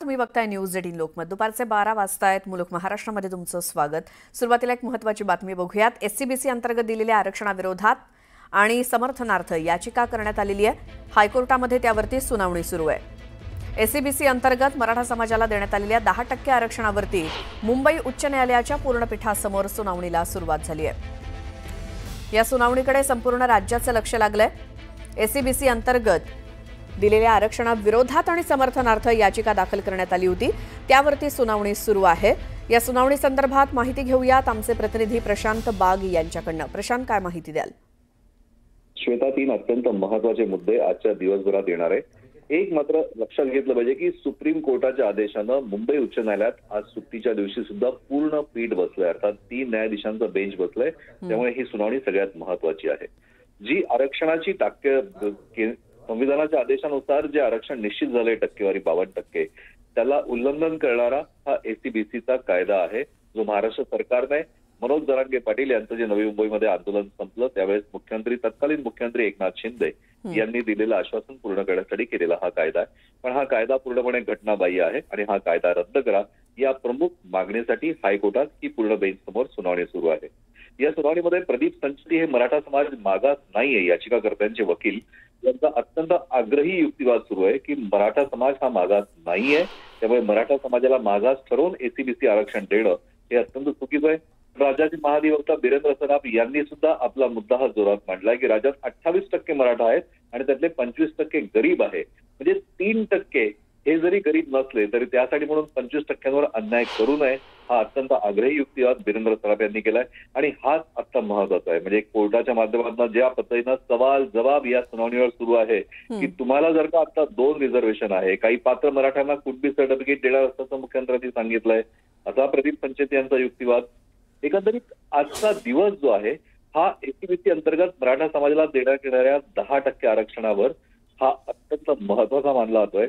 तुम्ही बघताय न्यूज 18 लोकमत। दुपारचे 12 वाजतायत। मुलुक महाराष्ट्रामध्ये तुमचं स्वागत। सुरुवातीला एक महत्त्वाची बातमी बघूयात। एससीबीसी अंतर्गत दिलेल्या आरक्षणाविरोधात आणि समर्थनार्थ याचिका करण्यात आलेली आहे। हायकोर्टामध्ये त्यावरती सुनावणी सुरू आहे। एससीबीसी अंतर्गत मराठा समाजाला देण्यात आलेल्या 10% आरक्षणावरती मुंबई उच्च न्यायालयाच्या पूर्णपीठासमोर सुनावणीला सुरुवात झाली आहे। या सुनावणीकडे संपूर्ण राज्याचं लक्ष लागलंय। एससीबीसी अंतर्गत दिलेल्या आरक्षणाविरोधात आणि समर्थनार्थ याचिका दाखल करण्यात आली होती, त्यावरती सुनावणी सुरू आहे। या सुनावणी संदर्भात माहिती घेऊयात आमचे प्रतिनिधी प्रशांत बाग यांच्याकडनं। प्रशांत, काय माहिती द्याल? श्वेता, 3 अत्यंत महत्त्वाचे मुद्दे आजच्या दिवसभरात येणार आहे। एक मात्र लक्षात घेतलं पाहिजे की सुप्रीम कोर्टाच्या आदेशानं मुंबई उच्च न्यायालयात आज सुट्टीच्या दिवशी सुद्धा पूर्ण पीठ बसलंय, अर्थात 3 न्यायाधीशांचं बेंच बसलंय। त्यामुळे ही सुनावणी सगळ्यात महत्त्वाची आहे। जी आरक्षणाची संविधानाच्या आदेशानुसार जे आरक्षण निश्चित झाले टक्केवारी 52%, त्याला उल्लंघन करणारा हा एससीबीसीचा कायदा आहे, जो महाराष्ट्र सरकारने मनोज जरांगे पाटील यांचं जे नवी मुंबईमध्ये आंदोलन संपलं त्यावेळेस तत्कालीन मुख्यमंत्री एकनाथ शिंदे यांनी दिलेलं आश्वासन पूर्ण करण्यासाठी केलेला हा कायदा आहे। पण हा कायदा पूर्णपणे घटनाबाह्य आहे आणि हा कायदा रद्द करा या प्रमुख मागणीसाठी हायकोर्टात ही पूर्ण बेंच समोर सुनावणी सुरू आहे। या सुनावणीमध्ये प्रदीप संचती हे मराठा समाज मागास नाहीये याचिकाकर्त्यांचे वकील यांचा अत्यंत आग्रही युक्तिवाद सुरू आहे की मराठा समाज हा मागास नाहीये, त्यामुळे मराठा समाजाला मागास ठरवून एससीबीसी आरक्षण देणं हे अत्यंत चुकीचं आहे। राज्याचे महाधिवक्ता बिरेंद्र सराफ यांनी सुद्धा आपला मुद्दा हा जोरात मांडलाय की राज्यात 28% मराठा आहेत आणि त्यातले 25% गरीब आहे, म्हणजे 3% हे जरी गरीब नसले तरी त्यासाठी म्हणून 25%वर अन्याय करू नये, हा अत्यंत आग्रही युक्तिवाद बिरेंद्र सराफ यांनी केलाय। आणि हाच आता महत्वाचा आहे, म्हणजे कोर्टाच्या माध्यमातून ज्या पद्धतीनं सवाल जवाब या सुनावणीवर सुरू आहे की तुम्हाला जर का आता 2 रिझर्वेशन आहे, काही पात्र मराठ्यांना कुणबी सर्टिफिकेट देणार असल्याचं मुख्यमंत्र्यांनी सांगितलंय, असा प्रदीप संचेत यांचा युक्तिवाद। एकंदरीत आजचा दिवस जो आहे हा एससीबीसी अंतर्गत मराठा समाजाला देण्यात येणाऱ्या 10% आरक्षणावर हा अत्यंत महत्वाचा मानला जातोय।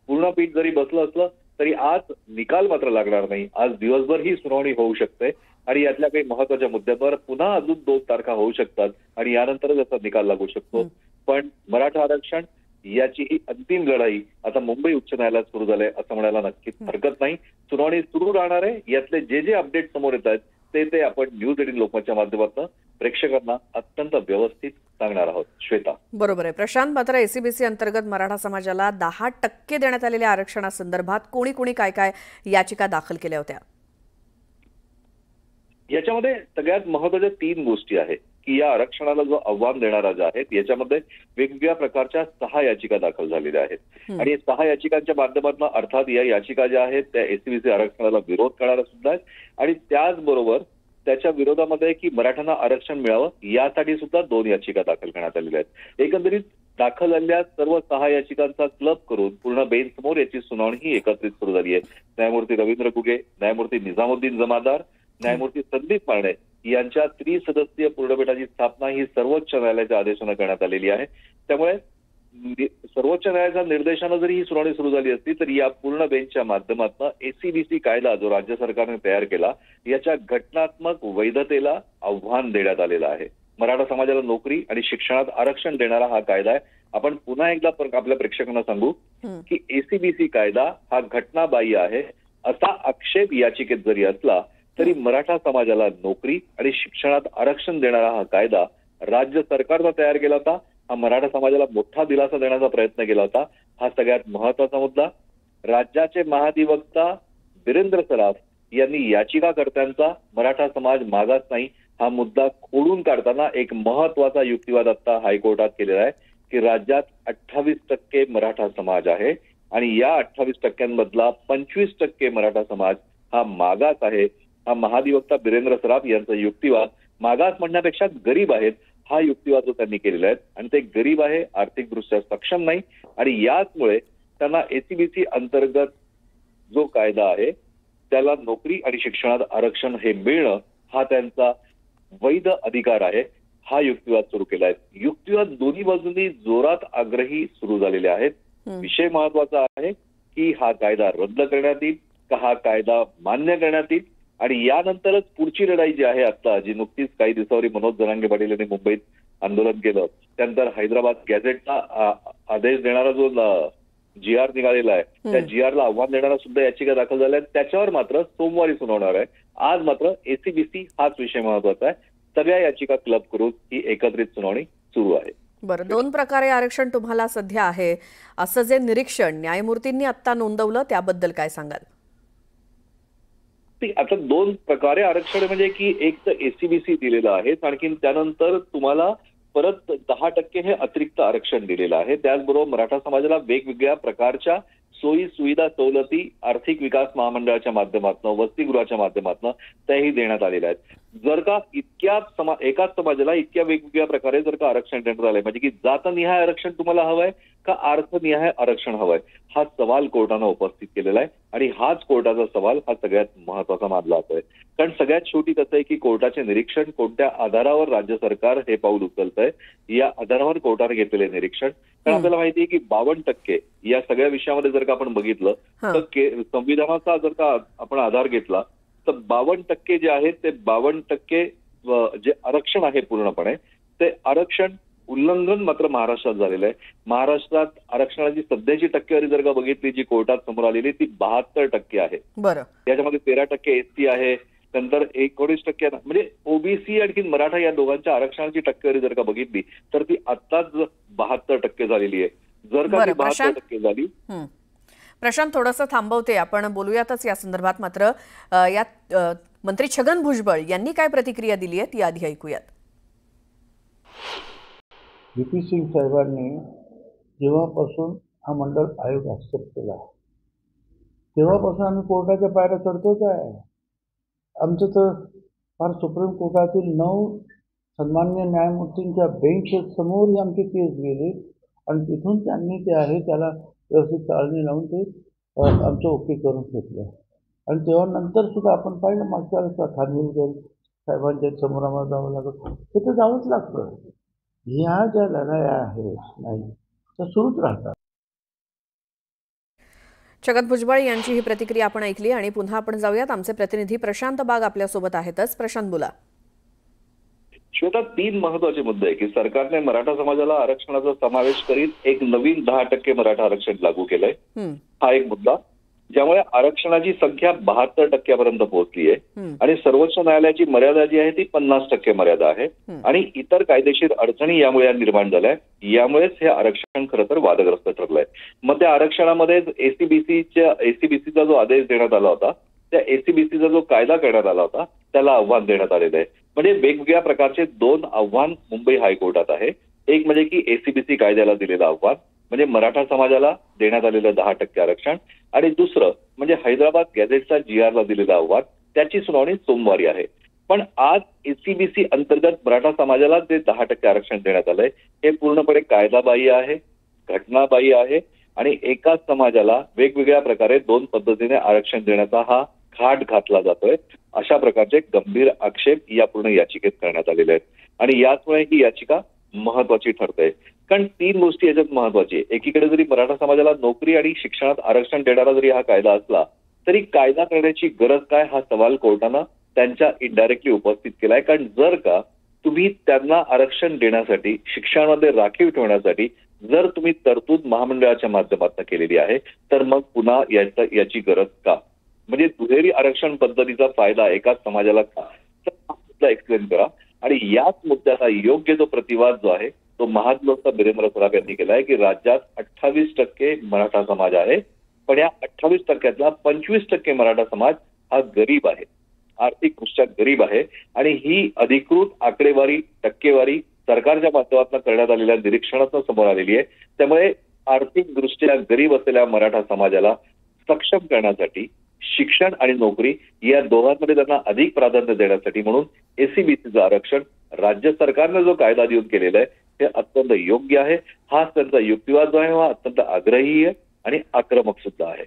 पूर्ण पीठ जरी बसलं असलं तरी आज निकाल मात्र लागणार नाही। आज दिवसभर ही सुनावणी होऊ शकते आणि यातल्या काही महत्वाच्या मुद्द्यांवर पुन्हा अजून 2 तारखा होऊ शकतात आणि यानंतरच याचा निकाल लागू शकतो। पण मराठा आरक्षण याची ही अंतिम लढाई आता मुंबई उच्च न्यायालयात सुरू झालंय असं म्हणायला नक्कीच हरकत नाही। सुनावणी सुरू राहणार आहे। यातले जे अपडेट समोर येत आहेत ते आपण न्यूज 18 लोकमतच्या माध्यमातून प्रेक्षकांना अत्यंत व्यवस्थित सांगणार आहोत। श्वेता, बरोबर आहे प्रशांत। मात्र एससीबीसी अंतर्गत मराठा समाजाला 10% देण्यात आलेल्या आरक्षणासंदर्भात कोणी काय याचिका दाखल केल्या होत्या? याच्यामध्ये सगळ्यात महत्त्वाच्या 3 गोष्टी आहेत की या आरक्षणाला जो आव्हान देणारा जे आहेत याच्यामध्ये वेगवेगळ्या प्रकारच्या 6 याचिका दाखल झालेल्या आहेत आणि 6 याचिकांच्या माध्यमातून अर्थात या याचिका ज्या आहेत त्या एससीबीसी आरक्षणाला विरोध करणाऱ्या सुद्धा आहेत आणि त्याचबरोबर त्याच्या विरोधामध्ये की मराठ्यांना आरक्षण मिळावं यासाठी सुद्धा 2 याचिका दाखल करण्यात आलेल्या आहेत। एकंदरीत दाखल झालेल्या सर्व 6 याचिकांचा क्लब करून पूर्ण बेंच समोर याची सुनावणी ही एकत्रित सुरू झाली आहे। न्यायमूर्ती रवींद्र घुगे, न्यायमूर्ती निजामुद्दीन जमादार, न्यायमूर्ती संदीप मारणे यांच्या त्रिसदस्यीय पूर्णपीठाची स्थापना ही सर्वोच्च न्यायालयाच्या आदेशानं करण्यात आलेली आहे। त्यामुळे सर्वोच्च न्यायालयाच्या निर्देशानं जरी ही सुनावणी सुरू झाली असती तरी या पूर्ण बेंचच्या माध्यमातून एससीबीसी कायदा जो राज्य सरकारने तयार केला याच्या घटनात्मक वैधतेला आव्हान देण्यात आलेलं आहे। मराठा समाजाला नोकरी आणि शिक्षणात आरक्षण देणारा हा कायदा आहे। आपण पुन्हा एकदा आपल्या प्रेक्षकांना सांगू की एससीबीसी कायदा हा घटनाबाह्य आहे असा आक्षेप याचिकेत जरी असला तरी मराठा समाजाला नोकरी आणि शिक्षणात आरक्षण देणारा हा कायदा राज्य सरकारनं तयार केला होता। हा मराठा समाजाला मोठा दिलासा देण्याचा प्रयत्न केला होता। हा सगळ्यात महत्वाचा मुद्दा। राज्याचे महाधिवक्ता बिरेंद्र सराफ यांनी याचिकाकर्त्यांचा मराठा समाज मागास नाही हा मुद्दा खोडून काढताना एक महत्वाचा युक्तिवाद आता हायकोर्टात केलेला आहे की राज्यात 28% मराठा समाज आहे आणि या 28%मधला 25% मराठा समाज हा मागास आहे। हा महाधिवक्ता बिरेंद्र सराफ यांचा युक्तिवाद मागास म्हणण्यापेक्षा गरीब आहेत हा युक्तिवाद जो त्यांनी केलेला आहे आणि ते गरीब आहे, आर्थिकदृष्ट्या सक्षम नाही आणि याचमुळे त्यांना एससीबीसी अंतर्गत जो कायदा आहे त्याला नोकरी आणि शिक्षणात आरक्षण हे मिळणं हा त्यांचा वैध अधिकार आहे, हा युक्तिवाद सुरू केला आहे। युक्तिवाद दोन्ही बाजूंनी जोरात आग्रही सुरू झालेले आहेत। विषय महत्वाचा आहे की हा कायदा रद्द करण्यात येईल का हा कायदा मान्य करण्यात येईल आणि यानंतरच पुढची लढाई जी आहे आता जी नुकतीच काही दिवसावरी मनोज जरांगे पाटील यांनी मुंबईत आंदोलन केलं, त्यानंतर हैदराबाद गॅझेटचा आदेश देणारा जो जी आर निघालेला आहे त्या जी आरला आव्हान देणारा सुद्धा याचिका दाखल झाल्या आहेत. त्याच्यावर मात्र सोमवारी सुनावणार आहे. आज मात्र एसीबीसी हाच विषय महत्वाचा आहे. सगळ्या याचिका क्लब करून ही एकत्रित सुनावणी सुरू आहे. बरं, 2 प्रकारे आरक्षण तुम्हाला सध्या आहे असं जे निरीक्षण न्यायमूर्तींनी आता नोंदवलं त्याबद्दल काय सांगाल? आता 2 प्रकारे आरक्षण म्हणजे की एक तर एसीबीसी दिलेलं आहे, आणखी त्यानंतर तुम्हाला परत 10% हे अतिरिक्त आरक्षण दिलेलं आहे. त्याचबरोबर मराठा समाजाला वेगवेगळ्या प्रकारच्या सोयी सुविधा सवलती आर्थिक विकास महामंडळाच्या माध्यमातून वसतिगृहाच्या माध्यमातून त्याही देण्यात आलेल्या आहेत. जर का एकाच समाजाला इतक्या वेगवेगळ्या प्रकारे जर का आरक्षण देण्यात आलंय म्हणजे की जातनिहाय आरक्षण तुम्हाला हवंय का अर्थनिहाय आरक्षण हवंय हा सवाल कोर्टानं उपस्थित केलेला आहे. आणि हाच कोर्टाचा सवाल हा सगळ्यात महत्वाचा मानला जातोय. कारण सगळ्यात शेवटी कसं आहे की कोर्टाचे निरीक्षण कोणत्या आधारावर राज्य सरकार हे पाऊल उचलतंय या आधारावर कोर्टाने घेतलेले निरीक्षण. कारण आपल्याला माहिती आहे की 52% या सगळ्या विषयामध्ये जर का आपण बघितलं तर संविधानाचा जर का आपण आधार घेतला तर 52% जे आहेत ते 52% जे आरक्षण आहे पूर्णपणे ते आरक्षण उल्लंघन मात्र महाराष्ट्रात झालेलं आहे. महाराष्ट्रात आरक्षणाची सध्याची टक्केवारी जर का बघितली जी कोर्टात समोर आलेली ती 72% आहे. बरं, याच्यामध्ये 13% एसटी आहे, नंतर 19% म्हणजे ओबीसी आणखी मराठा या दोघांच्या आरक्षणाची टक्केवारी जर का बघितली तर ती आत्ताच 72% झालेली आहे. जर का ती 72% झाली. प्रशांत, थोडंसं थांबवते, आपण बोलूयातच या संदर्भात. मात्र यात मंत्री छगन भुजबळ यांनी काय प्रतिक्रिया दिली आहे ती आधी ऐकूयात. व्ही.पी. सिंग साहेबांनी जेव्हापासून हा मंडळ आयोग ऍक्सेप्ट केला तेव्हापासून आम्ही कोर्टाच्या पायऱ्या चढतोच आहे. आमचं तर फार सुप्रीम कोर्टातील 9 सन्माननीय न्यायमूर्तींच्या बेंच समोर ही आमची केस गेली आणि तिथून त्यांनी ते आहे त्याला व्यवस्थित चाळणी लावून ते आमचं ओके करून घेतलं. आणि तेव्हा नंतर सुद्धा आपण पाहिलं मागच्या वेळेस खानविलकर साहेबांच्या समोर आम्हाला जावं लागत, तिथं जावंच लागतं. ह्या ज्या लढाया आहेत नाही त्या सुरूच राहतात. छगन भुजबळ यांची ही प्रतिक्रिया आपण ऐकली आणि पुन्हा आपण जाऊयात. आमचे प्रतिनिधी प्रशांत बाग आपल्यासोबत आहेतच. प्रशांत, बोला. श्वेता, 3 महत्वाचे मुद्दे आहे की सरकारने मराठा समाजाला आरक्षणाचा समावेश करीत एक नवीन 10% मराठा आरक्षण लागू केलंय. हा एक मुद्दा ज्यामुळे आरक्षणाची संख्या 72% पर्यंत पोहोचली आहे आणि सर्वोच्च न्यायालयाची मर्यादा जी आहे ती 50% मर्यादा आहे आणि इतर कायदेशीर अडचणी यामुळे निर्माण झाल्या. यामुळेच हे आरक्षण खरं तर वादग्रस्त ठरलंय. मग त्या आरक्षणामध्ये एसीबीसीचा जो आदेश देण्यात आला होता त्या एसीबीसीचा जो कायदा करण्यात आला होता त्याला आव्हान देण्यात आलेलं आहे. म्हणजे वेगवेगळ्या प्रकारचे 2 आव्हान मुंबई हायकोर्टात आहे. एक म्हणजे की एसीबीसी कायद्याला दिलेलं आव्हान म्हणजे मराठा समाजाला देण्यात आलेलं 10% आरक्षण आणि दुसरं म्हणजे हैदराबाद गॅझेटचा GRला दिलेलं आव्हान. त्याची सुनावणी सोमवारी आहे. पण आज एसीबीसी अंतर्गत मराठा समाजाला जे 10% आरक्षण देण्यात आलंय हे पूर्णपणे कायदाबाह्य आहे, घटनाबाह्य आहे आणि एकाच समाजाला वेगवेगळ्या प्रकारे 2 पद्धतीने आरक्षण देण्याचा हा घाट घातला जातोय. अशा प्रकारचे गंभीर आक्षेप या पूर्ण याचिकेत करण्यात आलेले आहेत आणि याचमुळे ही याचिका महत्वाची ठरते. कारण 3 गोष्टी याच्यात महत्वाची आहे. एकीकडे जरी मराठा समाजाला नोकरी आणि शिक्षणात आरक्षण देणारा जरी हा कायदा असला तरी कायदा करण्याची गरज काय हा सवाल कोर्टानं त्यांच्या इनडायरेक्टली उपस्थित केलाय. कारण जर का तुम्ही त्यांना आरक्षण देण्यासाठी शिक्षणामध्ये राखीव ठेवण्यासाठी जर तुम्ही तरतूद महामंडळाच्या माध्यमातून केलेली आहे तर मग पुन्हा याची गरज का? म्हणजे दुहेरी आरक्षण पद्धतीचा फायदा एकाच समाजाला का? तर एक्सप्लेन करा. आणि याच मुद्द्याचा योग्य जो प्रतिवाद जो आहे तो महाधिवक्ता बिरेंद्र सराफ यांनी केलाय की राज्यात 28% मराठा समाज आहे पण या 28%तला 25% मराठा समाज हा गरीब आहे, आर्थिकदृष्ट्या गरीब आहे आणि ही अधिकृत आकडेवारी टक्केवारी सरकारच्या माध्यमातून करण्यात आलेल्या निरीक्षणातून समोर आलेली आहे. त्यामुळे आर्थिकदृष्ट्या गरीब असलेल्या मराठा समाजाला सक्षम करण्यासाठी शिक्षण आणि नोकरी या दोघांमध्ये त्यांना अधिक प्राधान्य देण्यासाठी म्हणून एसीबीसीचं आरक्षण राज्य सरकारनं जो कायदा देऊन केलेला आहे हे अत्यंत योग्य आहे. हाच त्यांचा युक्तिवाद जो आहे हा अत्यंत आग्रही आहे आणि आक्रमक सुद्धा आहे.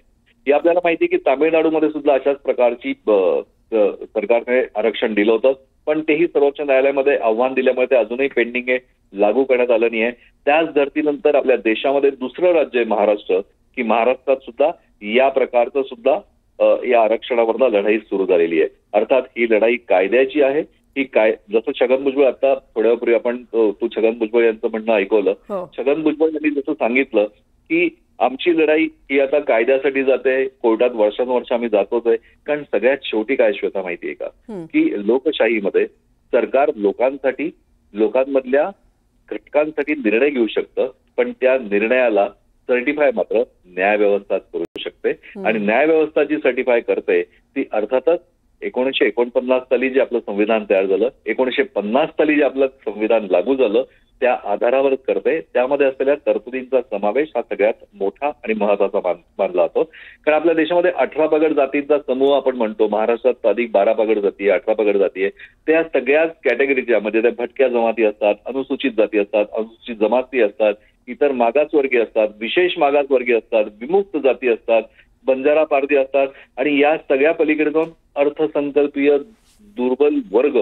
हे आपल्याला माहिती आहे की तामिळनाडूमध्ये सुद्धा अशाच प्रकारची सरकारने आरक्षण दिलं होतं पण तेही सर्वोच्च न्यायालयामध्ये आव्हान दिल्यामुळे ते अजूनही पेंडिंग आहे, लागू करण्यात आलं नाही आहे. त्याच धर्तीनंतर आपल्या देशामध्ये दुसरं राज्य आहे महाराष्ट्र की महाराष्ट्रात सुद्धा या प्रकारचं सुद्धा या आरक्षणावरनं लढाई सुरू झालेली आहे. अर्थात ही लढाई कायद्याची आहे. ही जसं छगन भुजबळ आता थोड्यापूर्वी आपण तू छगन भुजबळ यांचं म्हणणं ऐकवलं. छगन भुजबळ यांनी जसं सांगितलं की आमची लढाई ही आता कायद्यासाठी जाते, कोर्टात वर्षानुवर्ष आम्ही जातोच आहे. कारण सगळ्यात शेवटी काय श्वेता माहितीये का, की लोकशाहीमध्ये सरकार लोकांसाठी, लोकांमधल्या घटकांसाठी निर्णय घेऊ शकतं, पण त्या निर्णयाला सर्टिफाय मात्र न्यायव्यवस्थाच करू शकते. आणि न्यायव्यवस्था जी सर्टिफाय करते ती अर्थातच 1949 साली जे आपलं संविधान तयार झालं, 1950 साली जे आपलं संविधान लागू झालं, त्या आधारावरच करते. त्यामध्ये असलेल्या तरतुदींचा समावेश हा सगळ्यात मोठा आणि महत्वाचा मानला जातो. कारण आपल्या देशामध्ये 18 पगड जातींचा समूह आपण म्हणतो. महाराष्ट्रात अधिक 12 पगड जाती, 18 पगड जाती आहे. त्या सगळ्याच कॅटेगरीच्या म्हणजे त्या भटक्या जमाती असतात, अनुसूचित जाती असतात, अनुसूचित जमाती असतात, इतर मागासवर्गीय असतात, विशेष मागासवर्गीय असतात, विमुक्त जाती असतात, बंजारा पारधी असतात. आणि या सगळ्या पलीकडे जाऊन अर्थसंकल्पीय दुर्बल वर्ग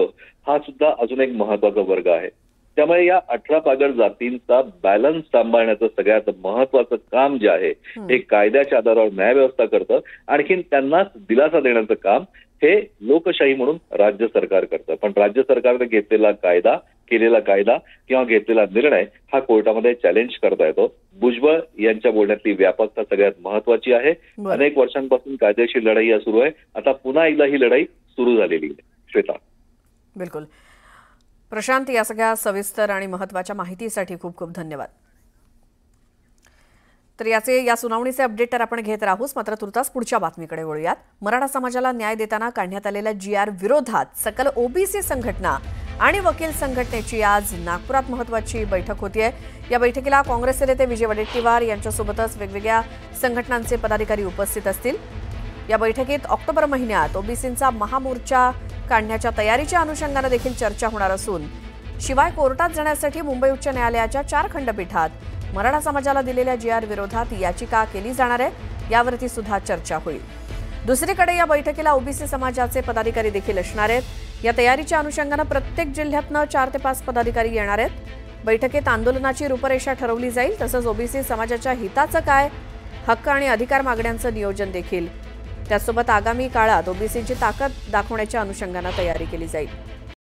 हा सुद्धा अजून एक महत्वाचा वर्ग आहे. त्यामुळे या 18 पागड जातींचा बॅलन्स सांभाळण्याचं सगळ्यात महत्वाचं काम जे आहे हे कायद्याच्या आधारावर न्यायव्यवस्था करतं. आणखीन त्यांनाच दिलासा देण्याचं काम हे लोकशाही म्हणून राज्य सरकार करतं. पण राज्य सरकारने घेतलेला कायदा, केलेला कायदा किंवा घेतलेला निर्णय हा कोर्टामध्ये चॅलेंज करता येतो. भुजबळ यांच्या बोलण्यातली व्यापकता सगळ्यात महत्वाची आहे. अनेक वर्षांपासून कायदेशीर लढाई या सुरू आहे. आता पुन्हा एकदा ही लढाई सुरू झालेली आहे. श्वेता, बिलकुल. प्रशांत, या सगळ्या सविस्तर आणि महत्त्वाच्या माहितीसाठी खूप खूप धन्यवाद. तर या सुनावणीचे अपडेट तर आपण घेत राहूच, मात्र तुर्तास पुढच्या बातमीकडे वळूयात. मराठा समाजाला न्याय देताना काढण्यात आलेल्या GR विरोधात सकल OBC संघटना आणि वकील संघटनेची आज नागपुरात महत्त्वाची बैठक होतीये. या बैठकीला काँग्रेसचे नेते विजय वडेट्टीवार यांच्यासोबतच वेगवेगळ्या संघटनांचे पदाधिकारी उपस्थित असतील. या बैठकीत ऑक्टोबर महिन्यात OBCंचा महामोर्चा काढण्याच्या तयारीच्या अनुषंगाने देखील चर्चा होणार असून शिवाय कोर्टात जाण्यासाठी मुंबई उच्च न्यायालयाच्या 4 खंडपीठात मराठा समाजाला दिलेल्या GR विरोधात याचिका केली जाणार आहे, यावरती सुद्धा चर्चा होईल. दुसरीकडे या बैठकीला OBC समाजाचे पदाधिकारी देखील असणार आहेत. या तयारीच्या अनुषंगाने प्रत्येक जिल्ह्यातनं 4 ते 5 पदाधिकारी येणार आहेत. बैठकीत आंदोलनाची रूपरेषा ठरवली जाईल. तसंच OBC समाजाच्या हिताचं काय, हक्क आणि अधिकार मागण्यांचं नियोजन देखील. त्यासोबत आगामी काळात OBCची ताकद दाखवण्याच्या अनुषंगाने तयारी केली जाईल.